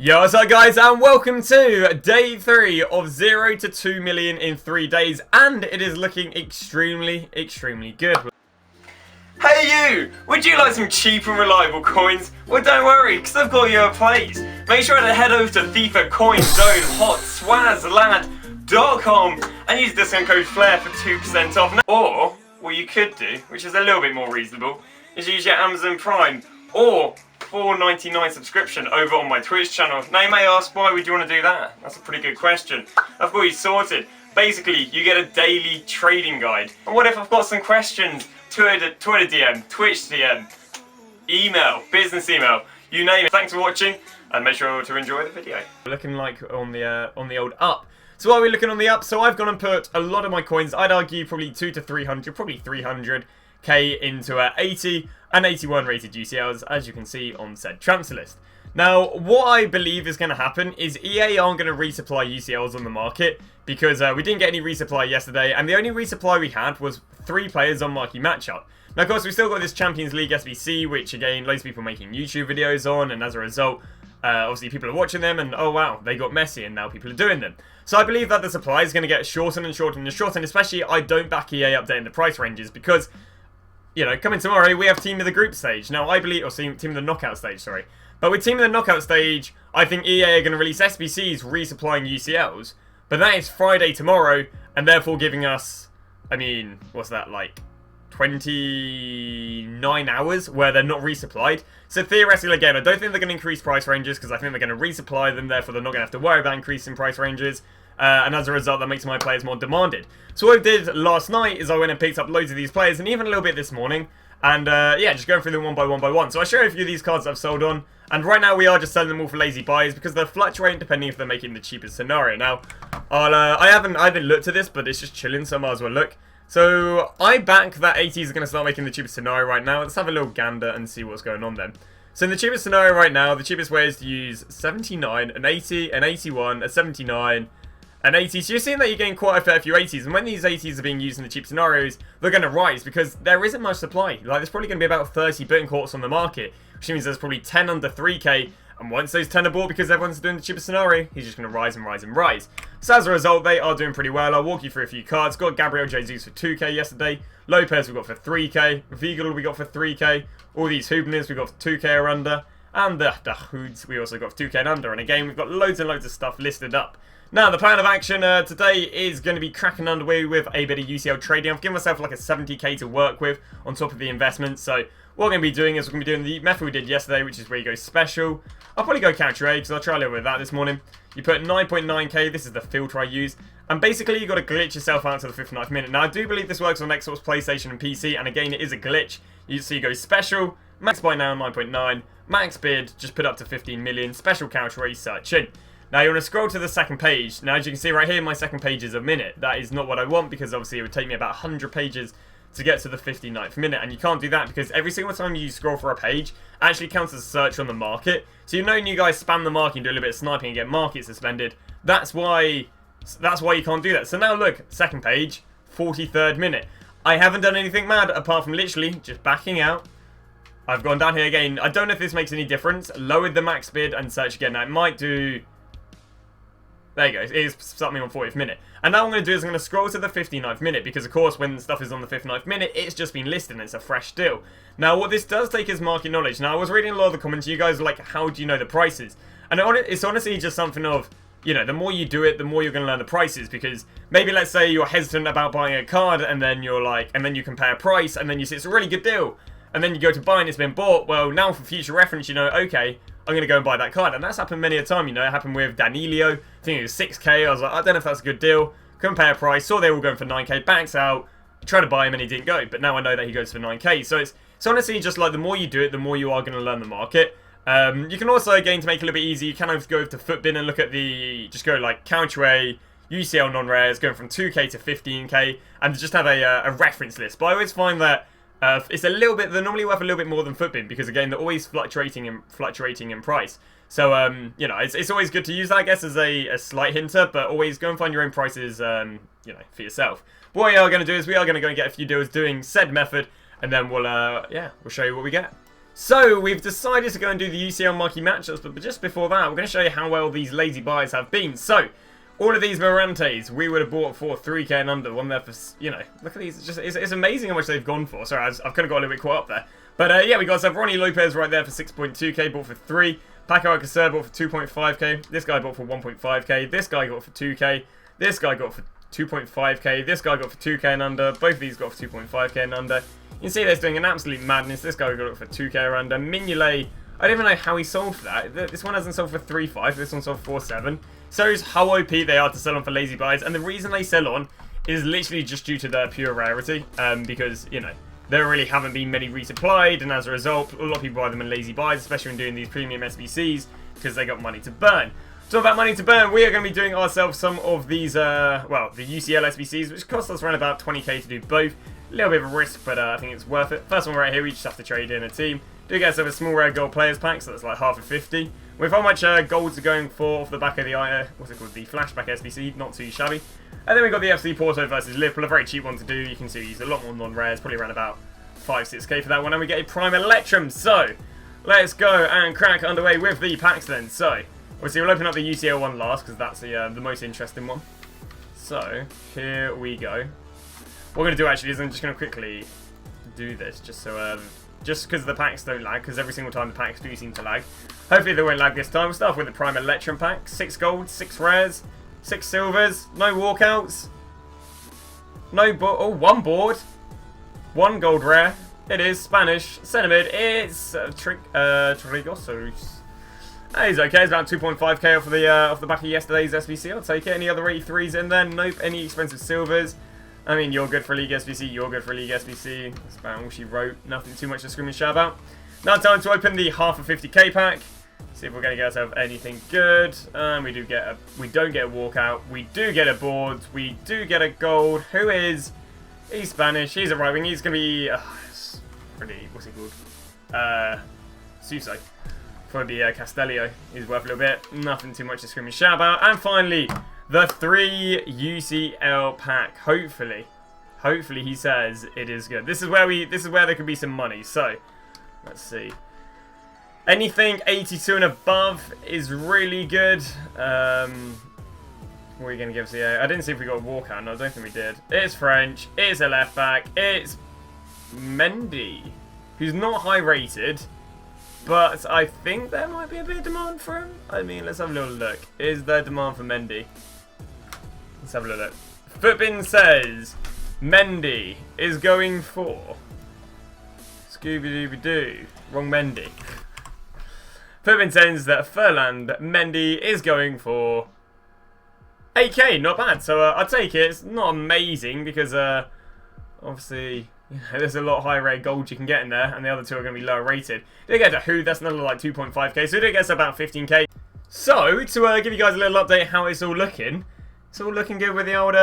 Yo, what's up guys, and welcome to day 3 of 0 to 2 million in 3 days, and it is looking extremely good. Hey you! Would you like some cheap and reliable coins? Well, don't worry, because I've got you a place. Make sure to head over to FIFA Coin Zone HotSwazLand.com and use discount code FLAIR for 2% off. Or, what you could do, which is a little bit more reasonable, is use your Amazon Prime or $4.99 subscription over on my Twitch channel. Now you may ask, why would you want to do that? That's a pretty good question. I've got you sorted. Basically, you get a daily trading guide. And what if I've got some questions? Twitter DM, Twitch DM, email, business email, you name it. Thanks for watching, and make sure to enjoy the video. We're looking like on the old up. So while we're looking on the up, so I've gone and put a lot of my coins, I'd argue probably 200 to 300, probably 300k into 80 and 81 rated UCLs, as you can see on said transfer list. Now, what I believe is going to happen is EA aren't going to resupply UCLs on the market because we didn't get any resupply yesterday, and the only resupply we had was 3 players on Marquee Matchup. Now, of course, we still got this Champions League SBC, which again, loads of people are making YouTube videos on, and as a result, obviously people are watching them, and oh wow, they got messy, and now people are doing them. So I believe that the supply is going to get shortened and shortened and shortened, especially I don't back EA updating the price ranges because, you know, coming tomorrow, we have Team of the Group stage. Now, I believe, or Team of the Knockout stage, sorry. But with Team of the Knockout stage, I think EA are going to release SBCs resupplying UCLs. But that is Friday tomorrow, and therefore giving us, I mean, what's that, like 29 hours where they're not resupplied. So theoretically, again, I don't think they're going to increase price ranges because I think they're going to resupply them, therefore they're not going to have to worry about increasing price ranges. And as a result, that makes my players more demanded. So what I did last night is I went and picked up loads of these players, and even a little bit this morning. And yeah, just going through them one by one. So I show you a few of these cards that I've sold on. And right now we are just selling them all for lazy buys because they're fluctuating depending if they're making the cheapest scenario. Now, I haven't looked at this, but it's just chilling, so I might as well look. So I back that 80s are going to start making the cheapest scenario right now. Let's have a little gander and see what's going on then. So in the cheapest scenario right now, the cheapest way is to use 79, an 80, an 81, a 79, an 80. So you're seeing that you're getting quite a fair few 80s, and when these 80s are being used in the cheap scenarios, they're going to rise because there isn't much supply. Like, there's probably going to be about 30 Bitcoins on the market, which means there's probably 10 under 3k, and once those 10 are bought because everyone's doing the cheapest scenario, he's just going to rise and rise and rise. So as a result, they are doing pretty well. I'll walk you through a few cards. Got Gabriel Jesus for 2k yesterday, Lopez we got for 3k, Vigil we got for 3k, all these Hubners we got for 2k or under, and the Hoods we also got for 2k and under, and again we've got loads and loads of stuff listed up. Now, the plan of action today is going to be cracking underway with a bit of UCL trading. I've given myself like a 70k to work with on top of the investment. So what we're going to be doing is we're going to be doing the method we did yesterday, which is where you go special. I'll probably go counter A because I'll try a little bit of that this morning. You put 9.9k, this is the filter I use. And basically, you've got to glitch yourself out to the 59th minute. Now, I do believe this works on Xbox, PlayStation, and PC. And again, it is a glitch. So you go special, max buy now 9.9, max bid, just put up to 15 million, special counter A, search in. Now you want to scroll to the second page. Now as you can see right here, my second page is a minute. That is not what I want because obviously it would take me about 100 pages to get to the 59th minute. And you can't do that because every single time you scroll for a page actually counts as a search on the market. So you know you guys spam the market and do a little bit of sniping and get market suspended. That's why you can't do that. So now look, second page, 43rd minute. I haven't done anything mad apart from literally just backing out. I've gone down here again. I don't know if this makes any difference. Lowered the max bid and search again. Now it might do... There you go, it is something on 40th minute. And now what I'm going to do is I'm going to scroll to the 59th minute because of course when stuff is on the 59th minute, it's just been listed and it's a fresh deal. Now what this does take is market knowledge. Now I was reading a lot of the comments, you guys are like, how do you know the prices? And it's honestly just something of, you know, the more you do it, the more you're going to learn the prices. Because maybe let's say you're hesitant about buying a card and then you're like, and then you compare price and then you see it's a really good deal. And then you go to buy and it's been bought. Well, now for future reference, you know, okay, I'm going to go and buy that card. And that's happened many a time, you know. It happened with Danilio. I think it was 6k. I was like, I don't know if that's a good deal. Compare price. Saw they were all going for 9k. Backs out. Tried to buy him and he didn't go. But now I know that he goes for 9k. So it's honestly just like the more you do it, the more you are going to learn the market. You can also, again, to make it a little bit easy, you can go to Footbin and look at the... Just go like counter A, UCL non-rares, going from 2k to 15k. And just have a reference list. But I always find that... it's a little bit, they're normally worth a little bit more than Footbin because again they're always fluctuating in price. So you know, it's always good to use that, I guess, as a slight hinter, but always go and find your own prices you know, for yourself. But what we are going to do is we are going to go and get a few deals doing said method, and then we'll show you what we get. So, we've decided to go and do the UCL Marquee Matchups, but just before that, we're going to show you how well these lazy buys have been. So, all of these Morantes, we would have bought for 3k and under. One there for, you know, look at these. It's amazing how much they've gone for. Sorry, I've kind of got a little bit caught up there. But yeah, we got ourselves Ronnie Lopez right there for 6.2k, bought for 3. Paco Alcacer bought for 2.5k. This guy bought for 1.5k. This guy got for 2k. This guy got for 2.5k. This guy got for 2k and under. Both of these got for 2.5k and under. You can see they're doing an absolute madness. This guy got it for 2k or under. Mignolet, I don't even know how he sold for that. This one hasn't sold for 3.5. This one sold for 4.7. Shows how OP they are to sell on for lazy buys. And the reason they sell on is literally just due to their pure rarity. Because, you know, there really haven't been many resupplied. And as a result, a lot of people buy them in lazy buys, especially when doing these premium SBCs, because they got money to burn. So about money to burn, we are going to be doing ourselves some of these, well, the UCL SBCs, which cost us around about 20k to do both. A little bit of a risk, but I think it's worth it. First one right here, we just have to trade in a team. Do get ourselves a small rare gold players pack, so that's like half of 50. With how much golds are going for off the back of the, what's it called, the flashback SBC, not too shabby. And then we've got the FC Porto versus Liverpool, a very cheap one to do. You can see we use a lot more non-rares, probably around about 5-6k for that one. And we get a Prime Electrum, so let's go and crack underway with the packs then. So, obviously we'll open up the UCL one last, because that's the most interesting one. So, here we go. What we're going to do actually is I'm just going to quickly do this, just so, just because the packs don't lag, because every single time the packs do seem to lag. Hopefully they won't lag this time. We'll start off with the Prime Electrum pack. 6 golds, 6 rares, 6 silvers, no walkouts, no oh, 1 board, 1 gold rare. It is Spanish Centimid. It's Trigosos. He's okay. It's about 2.5k off the back of yesterday's SBC. I'll take it. Any other 83s in there? Nope. Any expensive silvers? I mean, you're good for a League SBC, you're good for a League SBC. That's about all she wrote. Nothing too much to scream and shout about. Now time to open the half of 50k pack. See if we're going to get ourselves anything good. We don't get a walkout. We do get a board. We do get a gold. He's Spanish. He's arriving. He's going to be pretty, what's he called? Suso. For the Castellio. He's worth a little bit. Nothing too much to scream and shout about. And finally, the 3 UCL pack. Hopefully he says it is good. This is where there could be some money. So, let's see. Anything 82 and above is really good. What are you going to give us here? I didn't see if we got a walkout. No, I don't think we did. It's French. It's a left back. It's Mendy, who's not high rated. But I think there might be a bit of demand for him. I mean, let's have a little look. Is there demand for Mendy? Let's have a little look. Footbin says Mendy is going for Scooby-Dooby-Doo. Wrong Mendy. Footbin says that Furland Mendy is going for 8k. Not bad. So I'll take it. It's not amazing because obviously, you know, there's a lot higher rate gold you can get in there, and the other two are going to be lower rated. They get to Who, that's another like 2.5k, so it gets about 15k. So, to give you guys a little update how it's all looking, it's all looking good with the old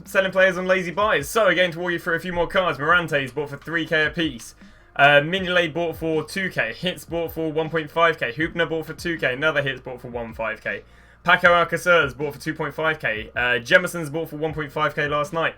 selling players on lazy buys. So, again, to walk you through a few more cards, Morantes bought for 3k a piece. Mignolet bought for 2k, Hits bought for 1.5k, Hoopner bought for 2k, another Hits bought for 1.5k. Paco Alcacer's bought for 2.5k, Jemison's bought for 1.5k last night.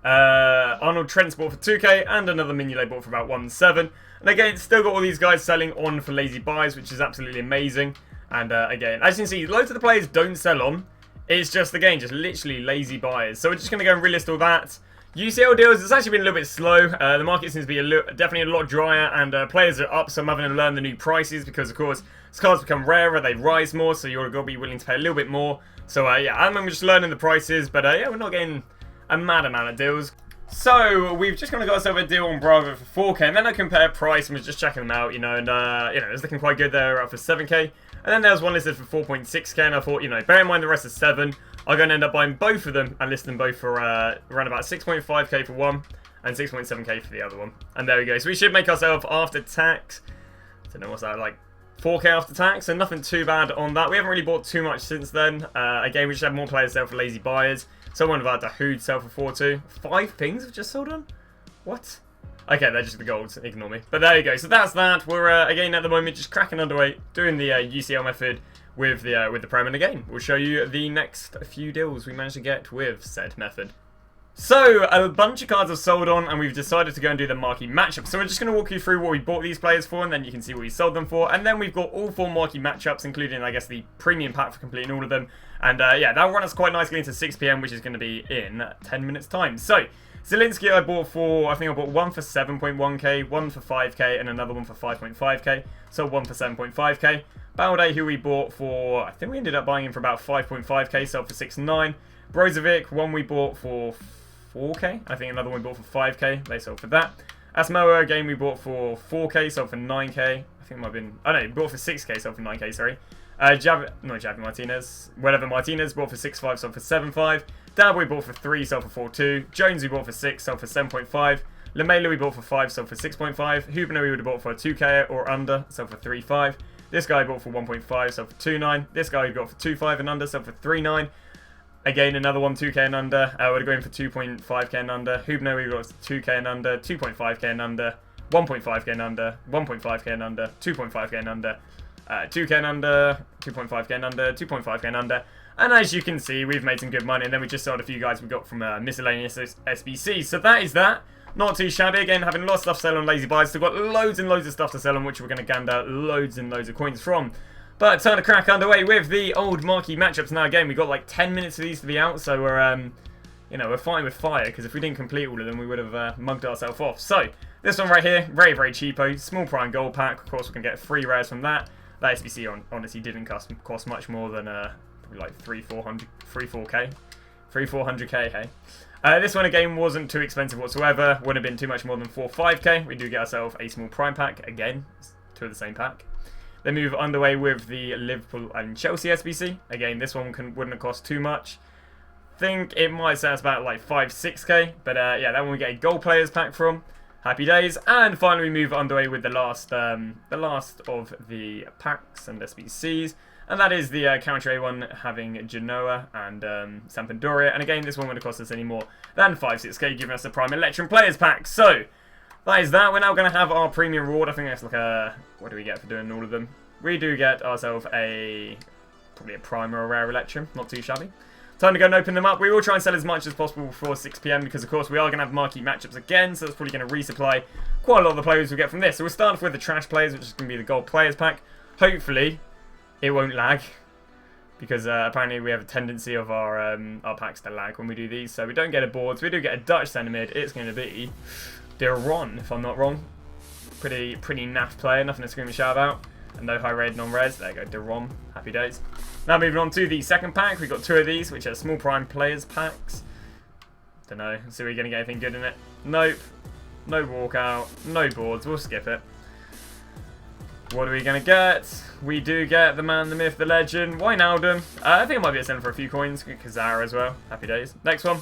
Arnold Trent's bought for 2k, and another Mignolet bought for about 1.7. And again, still got all these guys selling on for lazy buys, which is absolutely amazing. And again, as you can see, loads of the players don't sell on. It's just, again, just literally lazy buys. So we're just going to go and relist all that. UCL deals, it's actually been a little bit slow. The market seems to be definitely a lot drier, and players are up, so I'm having to learn the new prices because, of course, as cards become rarer, they rise more, so you're going to be willing to pay a little bit more. So, yeah, I'm just learning the prices, but, yeah, we're not getting a mad amount of deals. So, we've just kind of got ourselves a deal on Bravo for 4k, and then I compared price and was just checking them out, you know, and, you know, it's looking quite good there for 7k. And then there was one listed for 4.6k, and I thought, you know, bear in mind the rest is 7. I'm going to end up buying both of them and list them both for around about 6.5k for one and 6.7k for the other one. And there we go. So we should make ourselves after tax, I don't know what's that, like 4k after tax, so nothing too bad on that. We haven't really bought too much since then. Again, we just have more players sell for lazy buyers. Someone about Dahoud sell for 4.2. 5 pings have just sold on? What? Okay, they're just the golds. Ignore me. But there you go. So that's that. We're, again, at the moment, just cracking underway, doing the UCL method with the Prem. And again, we'll show you the next few deals we managed to get with said method. So, a bunch of cards have sold on, and we've decided to go and do the marquee matchups. So we're just going to walk you through what we bought these players for, and then you can see what we sold them for. And then we've got all 4 marquee matchups, including, I guess, the premium pack for completing all of them. And yeah, that'll run us quite nicely into 6 PM, which is going to be in 10 minutes time. So, Zelensky I bought for, I think I bought one for 7.1k, one for 5k, and another one for 5.5k. So one for 7.5k. Balde, who we bought for, I think we ended up buying him for about 5.5k, sold for 6.9. Brozovic, one we bought for 4k. I think another one we bought for 5k. They sold for that. Asmoa, again, we bought for 4k, sold for 9k. I think it might have been... Oh, no, bought for 6k, sold for 9k, sorry. Javi Martinez. Whatever Martinez, bought for 6.5, sold for 7.5. Dab, we bought for 3, sold for 4.2. Jones, we bought for 6, sold for 7.5. Lamela, we bought for 5, sold for 6.5. Hubner, we would have bought for 2k or under, sold for 3.5. This guy bought for 1.5, sold for 2.9. This guy we got for 2.5 and under, sold for 3.9. Again, another one, 2k and under. We're going for 2.5k and under. Hubner, we got 2k and under, 2.5k and under, 1.5k and under, 1.5k and under, 2.5k and under, 2k and under, 2.5k and under, 2.5k and under. And as you can see, we've made some good money. And then we just sold a few guys we got from miscellaneous SBCs. So that is that. Not too shabby. Again, having a lot of stuff to sell on Lazy Buys. Still got loads and loads of stuff to sell on, which we're going to gander loads and loads of coins from. But time to crack underway with the old marquee matchups. Now again, we've got like 10 minutes for these to be out, so we're you know, we're fighting with fire, because if we didn't complete all of them, we would have mugged ourselves off. So this one right here, very very cheapo, small prime gold pack. Of course, we can get 3 rares from that. That SBC honestly didn't cost much more than probably like 300k, hey. This one again wasn't too expensive whatsoever. Wouldn't have been too much more than 4-5k. We do get ourselves a small prime pack again, 2 of the same pack. Then move underway with the Liverpool and Chelsea SBC. Again, this one wouldn't have cost too much. Think it might set us about like 5-6k. But yeah, that one we get a gold players pack from. Happy days. And finally we move underway with the last of the packs and SBCs. And that is the Country one having Genoa and Sampdoria. And again, this one wouldn't have cost us any more than 5-6k, giving us a Prime Electrum players pack. So that is that. We're now going to have our premium reward. I think that's like a... What do we get for doing all of them? We do get ourselves probably a prime or a rare Electrum. Not too shabby. Time to go and open them up. We will try and sell as much as possible before 6 PM because, of course, we are going to have marquee matchups again. So that's probably going to resupply quite a lot of the players we get from this. So we'll start off with the trash players, which is going to be the gold players pack. Hopefully, it won't lag. Because apparently we have a tendency of our packs to lag when we do these. So we don't get a board. So we do get a Dutch centre mid. It's going to be Deron, if I'm not wrong. Pretty naff player, nothing to scream and shout about. And no high red, non-res. There you go, Deron. Happy days. Now moving on to the second pack. We've got 2 of these, which are small prime players packs. Don't know. Let's see if we're going to get anything good in it. Nope. No walkout. No boards. We'll skip it. What are we going to get? We do get the man, the myth, the legend. Wijnaldum. I think it might be a send for a few coins. Kazara as well. Happy days. Next one.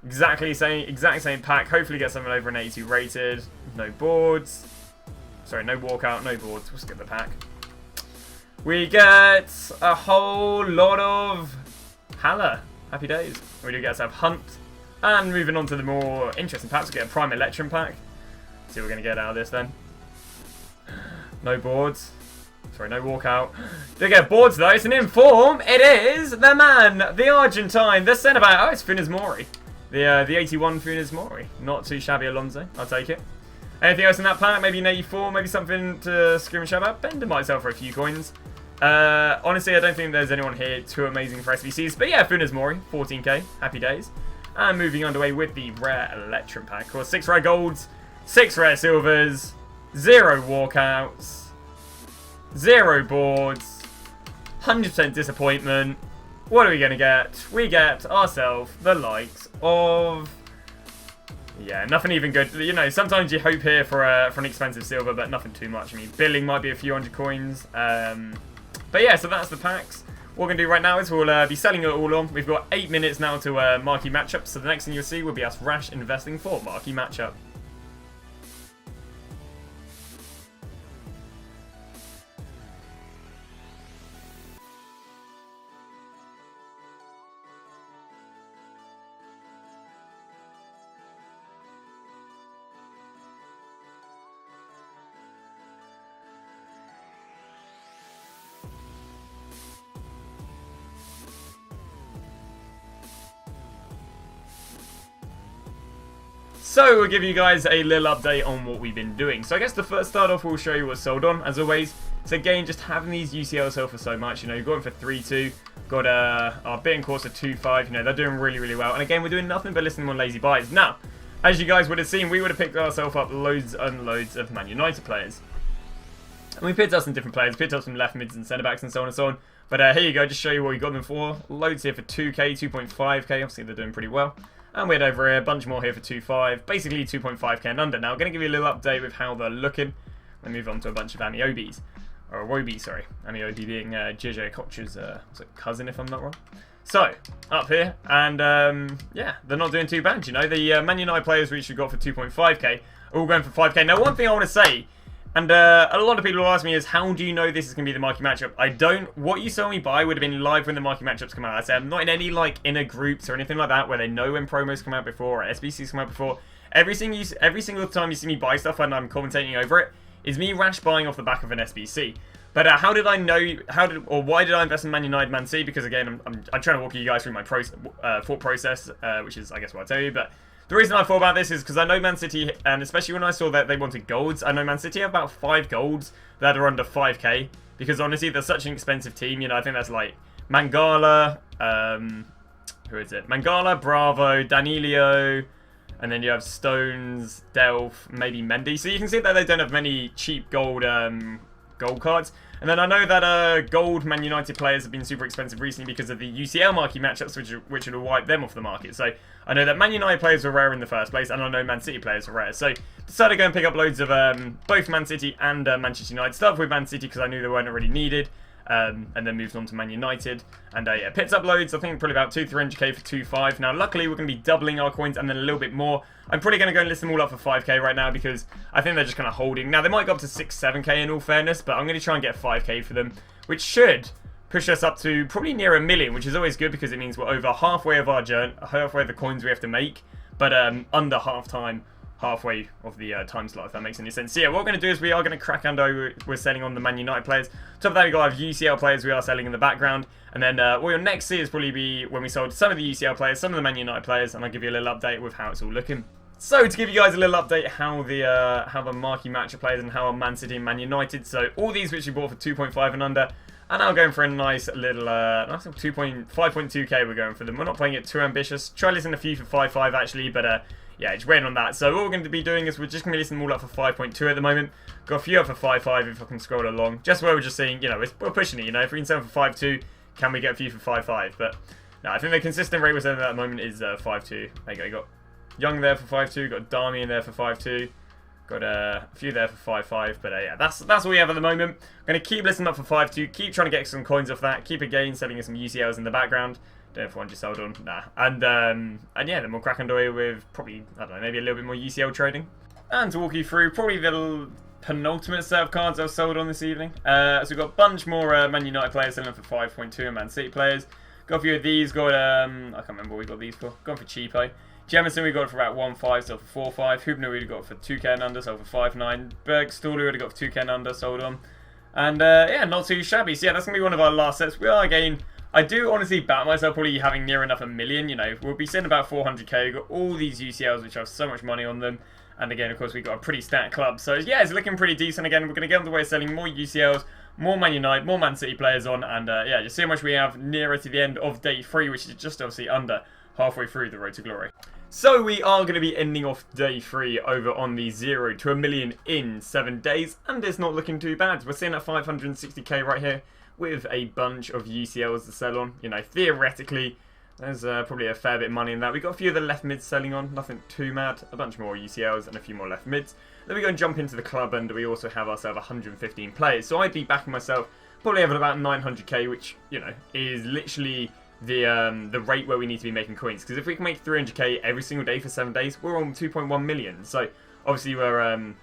Exact same pack. Hopefully get something over an 82 rated. No boards. Sorry, no walkout, no boards. We'll skip the pack. We get a whole lot of Haller. Happy days. We do get ourselves Hunt. And moving on to the more interesting packs, we get a Prime Electrum pack. Let's see what we're going to get out of this then. No boards. Sorry, no walkout. Do get boards though. It's an inform. It is the man, the Argentine, the centre back. Oh, it's Funes Mori. The 81 Funes Mori. Not too shabby, Alonso. I'll take it. Anything else in that pack? Maybe an 84, maybe something to scream and shout about. Bender might sell for a few coins. Honestly, I don't think there's anyone here too amazing for SBCs. But yeah, Funes Mori, 14k. Happy days. And moving underway with the rare Electrum pack. Of course, 6 rare golds, 6 rare silvers, 0 walkouts, 0 boards, 100% disappointment. What are we going to get? We get ourselves the likes of... Yeah, nothing even good. You know, sometimes you hope here for an expensive silver, but nothing too much. I mean, billing might be a few hundred coins. But yeah, so that's the packs. What we're going to do right now is we'll be selling it all on. We've got 8 minutes now to marquee matchups. So the next thing you'll see will be us rash investing for marquee matchup. So we'll give you guys a little update on what we've been doing. So I guess the first start off, we'll show you what's sold on, as always. So again, just having these UCLs sell for so much, you know, you've got them for 3.2, got our bit and course at 2.5, you know, they're doing really, really well. And again, we're doing nothing but listening on lazy buys. Now, as you guys would have seen, we would have picked ourselves up loads and loads of Man United players. And we picked up some different players, picked up some left mids and centre backs and so on and so on. But here you go, just show you what we got them for. Loads here for 2k, 2.5k, obviously they're doing pretty well. And we had over here, a bunch more here for 2.5, basically 2.5k and under. Now, I'm going to give you a little update with how they're looking. Then move on to a bunch of Amiobis. Or Wobi, sorry. Amiobi being JJ Koch's cousin, if I'm not wrong. So, up here, and yeah, they're not doing too bad, you know. The Man United players which we got for 2.5k are all going for 5k. Now, one thing I want to say, and a lot of people will ask me is, how do you know this is going to be the marquee matchup? I don't. What you saw me buy would have been live when the marquee matchups come out. I said I'm not in any like inner groups or anything like that where they know when promos come out before or SBCs come out before. Every single time you see me buy stuff and I'm commentating over it, is me rash buying off the back of an SBC. But how did I know, why did I invest in Man United, Man City? Because again, I'm trying to walk you guys through my thought process, which is, I guess, what I tell you. But the reason I thought about this is because I know Man City, and especially when I saw that they wanted golds, I know Man City have about 5 golds that are under 5k. Because honestly, they're such an expensive team. You know, I think that's like Mangala, who is it? Mangala, Bravo, Danilio, and then you have Stones, Delph, maybe Mendy. So you can see that they don't have many cheap gold cards. And then I know that gold Man United players have been super expensive recently because of the UCL marquee matchups, which would have wiped them off the market. So I know that Man United players were rare in the first place, and I know Man City players were rare. So decided to go and pick up loads of both Man City and Manchester United. Started with Man City because I knew they weren't already needed. And then moved on to Man United. And yeah, picked up loads, I think probably about 200-300k for 2.5. Now, luckily, we're going to be doubling our coins and then a little bit more. I'm probably going to go and list them all up for 5k right now because I think they're just kind of holding. Now, they might go up to 6-7k in all fairness, but I'm going to try and get 5k for them, which should push us up to probably near 1 million, which is always good because it means we're over halfway of our journey, halfway of the coins we have to make, but under halfway of the time slot, if that makes any sense. So yeah, what we're going to do is we are going to crack under. We're selling on the Man United players. Top of that, we've got our UCL players we are selling in the background. And then what you'll next see is probably be when we sold some of the UCL players, some of the Man United players, and I'll give you a little update with how it's all looking. So to give you guys a little update how the marquee matchup players and how are Man City and Man United. So all these which we bought for 2.5 and under, and now going for a nice little 5.2k we're going for them. We're not playing it too ambitious. Try listening to FIFA 5.5 actually, but yeah, it's waiting on that. So what we're going to be doing is we're just going to be listing them all up for 5.2 at the moment. Got a few up for 5.5 if I can scroll along. Just where we're just seeing, you know, we're pushing it, you know. If we can sell them for 5.2, can we get a few for 5.5? But no, I think the consistent rate we're selling at the moment is 5.2. There you go. You got Young there for 5.2. Got Darmy in there for 5.2. Got a few there for 5.5. But yeah, that's what we have at the moment. I'm going to keep listing up for 5.2. Keep trying to get some coins off that. Keep again selling some UCLs in the background. Don't know if one just sold on. Nah. And yeah, then we'll crack underway with probably, I don't know, maybe a little bit more UCL trading. And to walk you through probably the penultimate set of cards I've sold on this evening. So we've got a bunch more Man United players selling for 5.2 and Man City players. Got a few of these. Got, I can't remember what we got these for. Gone for cheapo. Jemison we got for about 1.5, sold for 4.5. Hubner we got for 2k and under, sold for 5.9. Bergstall we already got for 2k and under, sold on. And yeah, not too shabby. So yeah, that's going to be one of our last sets. We are again, I do honestly bat myself probably having near enough 1 million, you know. We'll be sitting about 400k. We've got all these UCLs which have so much money on them. And again, of course, we've got a pretty stacked club. So yeah, it's looking pretty decent. Again, we're going to get on the way of selling more UCLs, more Man United, more Man City players on. And yeah, just see how much we have nearer to the end of day 3, which is just obviously under halfway through the road to glory. So we are going to be ending off day 3 over on the 0 to 1 million in 7 days. And it's not looking too bad. We're sitting at 560k right here with a bunch of UCLs to sell on. You know, theoretically, there's probably a fair bit of money in that. We've got a few of the left mids selling on, nothing too mad. A bunch more UCLs and a few more left mids. Then we go and jump into the club and we also have ourselves 115 players. So I'd be backing myself probably having about 900k, which, you know, is literally the rate where we need to be making coins. Because if we can make 300k every single day for 7 days, we're on 2.1 million. So obviously we're on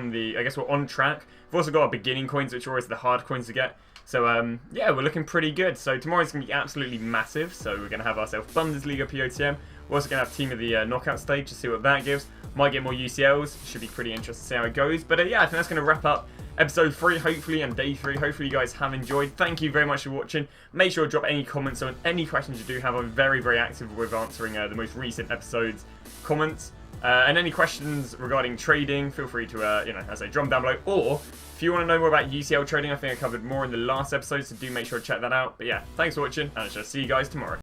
the, I guess we're on track. We've also got our beginning coins, which are always the hard coins to get. So yeah, we're looking pretty good. So tomorrow's going to be absolutely massive. So we're going to have ourselves Bundesliga POTM. We're also going to have team of the knockout stage to see what that gives. Might get more UCLs. Should be pretty interesting to see how it goes. But yeah, I think that's going to wrap up episode 3, hopefully, and day 3. Hopefully you guys have enjoyed. Thank you very much for watching. Make sure to drop any comments on any questions you do have. I'm very, very active with answering the most recent episodes comments. And any questions regarding trading, feel free to, you know, as I drop them down below. Or if you want to know more about UCL trading, I think I covered more in the last episode, so do make sure to check that out. But yeah, thanks for watching, and I shall see you guys tomorrow.